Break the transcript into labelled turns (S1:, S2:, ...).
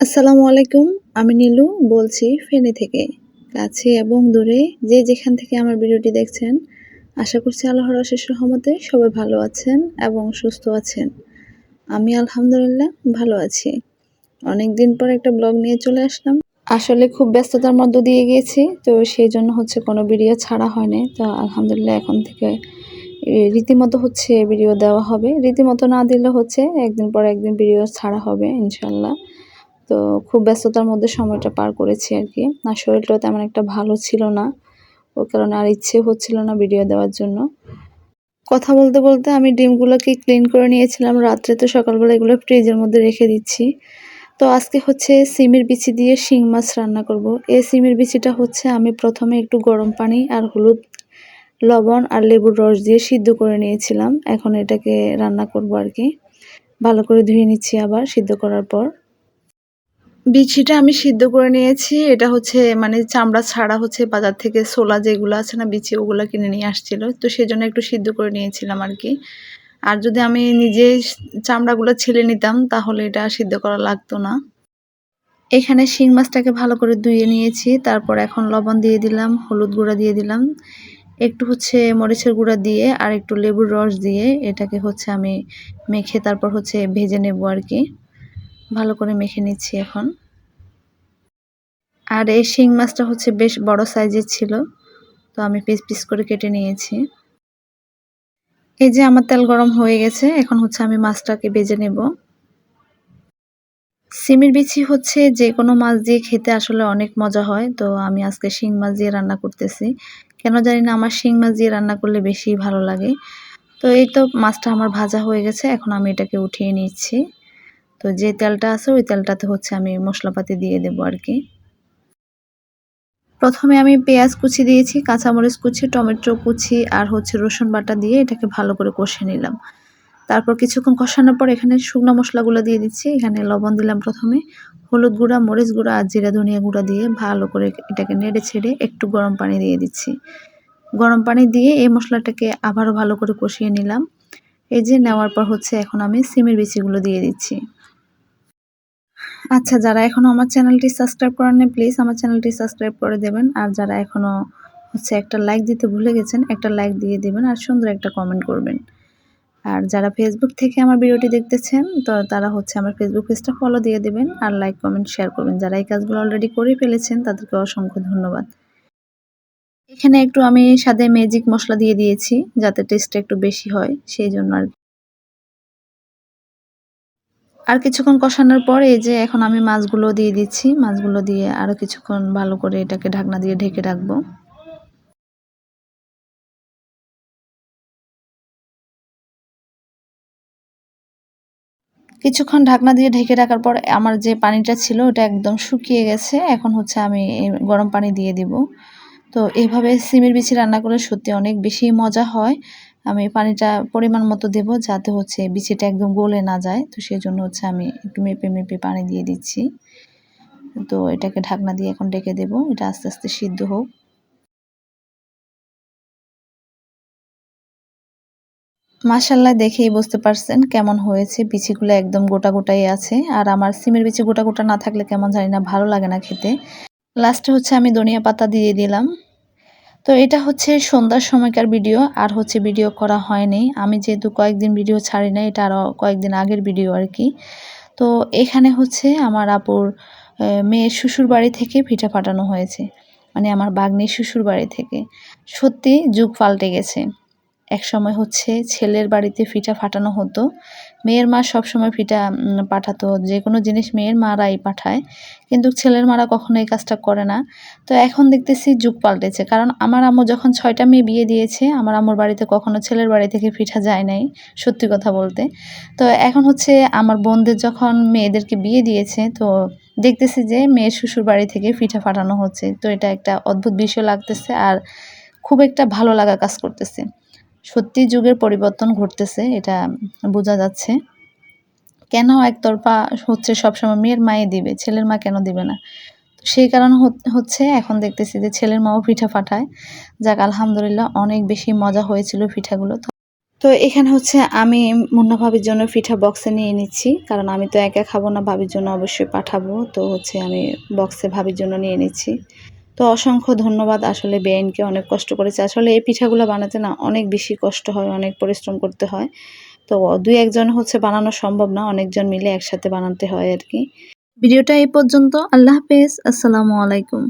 S1: আসসালামু আলাইকুম। আমি নীলু বলছি ফেনী থেকে। কাছে এবং দূরে যে যেখান থেকে আমার ভিডিওটি দেখছেন, আশা করছি আল্লাহর অশেষ রহমতে সবাই ভালো আছেন এবং সুস্থ আছেন। আমি আলহামদুলিল্লাহ ভালো আছি। অনেকদিন পর একটা ব্লগ নিয়ে চলে আসলাম। আসলে খুব ব্যস্ততার মধ্য দিয়ে গিয়েছি, তো সেই জন্য কোনো ভিডিও ছাড়া হয়নি। তো আলহামদুলিল্লাহ এখন থেকে রীতিমতো ভিডিও দেওয়া হবে। রীতিমতো না দিলে একদিন পর একদিন ভিডিও ছাড়া হবে ইনশাল্লাহ। তো খুব ব্যস্ততার মধ্যে সময়টা পার করেছি আর কি। আর শরীরটাও তেমন একটা ভালো ছিল না, ওই কারণে আর ইচ্ছে হচ্ছিল না ভিডিও দেওয়ার জন্য। কথা বলতে বলতে আমি ডিমগুলোকে ক্লিন করে নিয়েছিলাম রাত্রে, তো সকালবেলা এগুলো ফ্রিজের মধ্যে রেখে দিচ্ছি। তো আজকে সিমের বিচি দিয়ে শিং মাছ রান্না করব। এই সিমের বিচিটা আমি প্রথমে একটু গরম পানি আর হলুদ, লবণ আর লেবুর রস দিয়ে সিদ্ধ করে নিয়েছিলাম। এখন এটাকে রান্না করব আর কি। ভালো করে ধুয়ে নিচ্ছি আবার সিদ্ধ করার পর। বিচিটা আমি সিদ্ধ করে নিয়েছি। এটা চামড়া ছাড়া বাজার থেকে ছোলা যেগুলো আছে না বিচি, ওগুলো কিনে নিয়ে আসছিল, তো সেজন্য একটু সিদ্ধ করে নিয়েছিলাম আর কি। আর যদি আমি নিজে চামড়াগুলো ছিলে নিতাম তাহলে এটা সিদ্ধ করা লাগতো না। এখানে শিং মাছটাকে ভালো করে ধুয়ে নিয়েছি। তারপর এখন লবণ দিয়ে দিলাম, হলুদ গুঁড়া দিয়ে দিলাম, একটু মরিচের গুঁড়া দিয়ে আর একটু লেবুর রস দিয়ে এটাকে আমি মেখে তারপর ভেজে নেব আর কি। ভালো করে মেখে নিচ্ছি এখন। আর এই শিং মাছটা বেশ বড় সাইজের ছিল, তো আমি পিস পিস করে কেটে নিয়েছি। এই যে আমার তেল গরম হয়ে গেছে, এখন আমি মাছটাকে ভেজে নেব। সিমের বিচি যে কোনো মাছ দিয়ে খেতে আসলে অনেক মজা হয়, তো আমি আজকে শিং মাছ দিয়ে রান্না করতেছি। কেন জানি না আমার শিং মাছ দিয়ে রান্না করলে বেশি ভালো লাগে। তো এই তো মাছটা আমার ভাজা হয়ে গেছে, এখন আমি এটাকে উঠিয়ে নিচ্ছি। তো যে তেলটা আছে ওই তেলটাতে আমি মশলাপাতি দিয়ে দেবো আর কি। প্রথমে আমি পেঁয়াজ কুচি দিয়েছি, কাঁচামরিচ কুচি, টমেটো কুচি আর রসুন বাটা দিয়ে এটাকে ভালো করে কষে নিলাম। তারপর কিছুক্ষণ কষানোর পর এখানে শুকনো মশলাগুলো দিয়ে দিচ্ছি। এখানে লবণ দিলাম প্রথমে, হলুদ গুঁড়া, মরিচ গুঁড়া আর জিরা ধনিয়া গুঁড়া দিয়ে ভালো করে এটাকে নেড়ে ছেড়ে একটু গরম পানি দিয়ে দিচ্ছি। গরম পানি দিয়ে এই মশলাটাকে আবারও ভালো করে কষিয়ে নিলাম। এই যে নেওয়ার পর এখন আমি সিমের বিচিগুলো দিয়ে দিচ্ছি। আচ্ছা, যারা এখনো আমার চ্যানেলটি সাবস্ক্রাইব করেননি প্লিজ আমার চ্যানেলটি সাবস্ক্রাইব করে দেবেন। আর যারা এখনো একটা লাইক দিতে ভুলে গেছেন, একটা লাইক দিয়ে দেবেন আর সুন্দর একটা কমেন্ট করবেন। আর যারা ফেসবুক থেকে আমার ভিডিওটি দেখতেছেন, তো তারা আমার ফেসবুক পেজটা ফলো দিয়ে দেবেন আর লাইক কমেন্ট শেয়ার করবেন। যারা এই কাজগুলো অলরেডি করে ফেলেছেন তাদেরকে অসংখ্য ধন্যবাদ। এখানে একটু আমি স্বাদে ম্যাজিক মশলা দিয়ে দিয়েছি যাতে টেস্টটা একটু বেশি হয়, সেই জন্য আর কিছুক্ষণ কষানোর পর এই যে এখন আমি মাছগুলো দিয়ে দিচ্ছি। মাছগুলো দিয়ে আরও কিছুক্ষণ ভালো করে এটাকে ঢাকনা দিয়ে ঢেকে রাখবো। কিছুক্ষণ ঢাকনা দিয়ে ঢেকে রাখার পর আমার যে পানিটা ছিল ওটা একদম শুকিয়ে গেছে। এখন আমি গরম পানি দিয়ে দিব। তো এইভাবে সিমের বিচি রান্না করলে সত্যি অনেক বেশি মজা হয়। আমি পানিটা পরিমাণ মতো দেব যাতে বিচিটা একদম গলে না যায়। তো সেজন্য আমি একটু মেপে মেপে পানি দিয়ে দিচ্ছি। তো এটাকে ঢাকনা দিয়ে এখন ঢেকে দেব, এটা আস্তে আস্তে সিদ্ধ হোক। মাশাআল্লাহ, দেখেই বুঝতে পারছেন কেমন হয়েছে। বিচিগুলো একদম গোটা গোটাই আছে। আর আমার সিমের বিচি গোটা গোটা না থাকলে কেমন জানি না ভালো লাগে না খেতে। লাস্টে আমি ধনিয়া পাতা দিয়ে দিলাম। তো এটা সন্ধ্যার সময়কার ভিডিও, আর ভিডিও করা হয়নি। আমি যেহেতু কয়েকদিন ভিডিও ছাড়ি না, এটা আরও কয়েকদিন আগের ভিডিও আর কি। তো এখানে আমার আপুর মেয়ের শ্বশুর বাড়ি থেকে পিঠা পাঠানো হয়েছে, মানে আমার ভাগ্নির শ্বশুর বাড়ি থেকে। সত্যি যুগ পাল্টে গেছে। একসময় ছেলের বাড়িতে পিঠা ফাটানো হতো, মেয়ের মা সবসময় পিঠা পাঠাতো, যে কোনো জিনিস মেয়ের মারাই পাঠায়, কিন্তু ছেলের মারা কখনো এই কাজটা করে না। তো এখন দেখতেছি যুগ পাল্টেছে, কারণ আমার আম্মু যখন 6টা মেয়ে বিয়ে দিয়েছে, আমার আম্মুর বাড়িতে কখনো ছেলের বাড়ি থেকে পিঠা যায় নাই, সত্যি কথা বলতে। তো এখন আমার বোনদের যখন মেয়েদেরকে বিয়ে দিয়েছে, তো দেখতেছি যে মেয়ের শ্বশুর বাড়ি থেকে পিঠা পাঠানো হচ্ছে। তো এটা একটা অদ্ভুত বিষয় লাগতেছে আর খুব একটা ভালো লাগা কাজ করতেছে। সত্যি যুগের পরিবর্তন ঘটতেছে, এটা বোঝা যাচ্ছে। কেন একতরফা সবসময় মেয়ের মাই দিবে, ছেলের মা কেন দিবে না? তো সেই কারণ এখন দেখতেছি যে ছেলের মাও পিঠা পাঠায়। যাক আলহামদুলিল্লাহ, অনেক বেশি মজা হয়েছিল পিঠাগুলো। তো এখানে হচ্ছে আমি মুন্না ভাবির জন্য পিঠা বক্সে নিয়ে নিচ্ছি, কারণ আমি তো একা খাবো না, ভাবির জন্য অবশ্যই পাঠাবো। তো হচ্ছে আমি বক্সে ভাবির জন্য নিয়ে নিচ্ছি। তো অসংখ্য ধন্যবাদ আসলে বেআইনকে, অনেক কষ্ট করেছে। আসলে এই পিঠাগুলো বানাতে না অনেক বেশি কষ্ট হয়, অনেক পরিশ্রম করতে হয়। তো ২-১ জন হচ্ছে বানানো সম্ভব না, অনেকজন মিলে একসাথে বানাতে হয় আরকি। ভিডিওটা এই পর্যন্ত। আল্লাহ হাফেজ। আসসালামু আলাইকুম।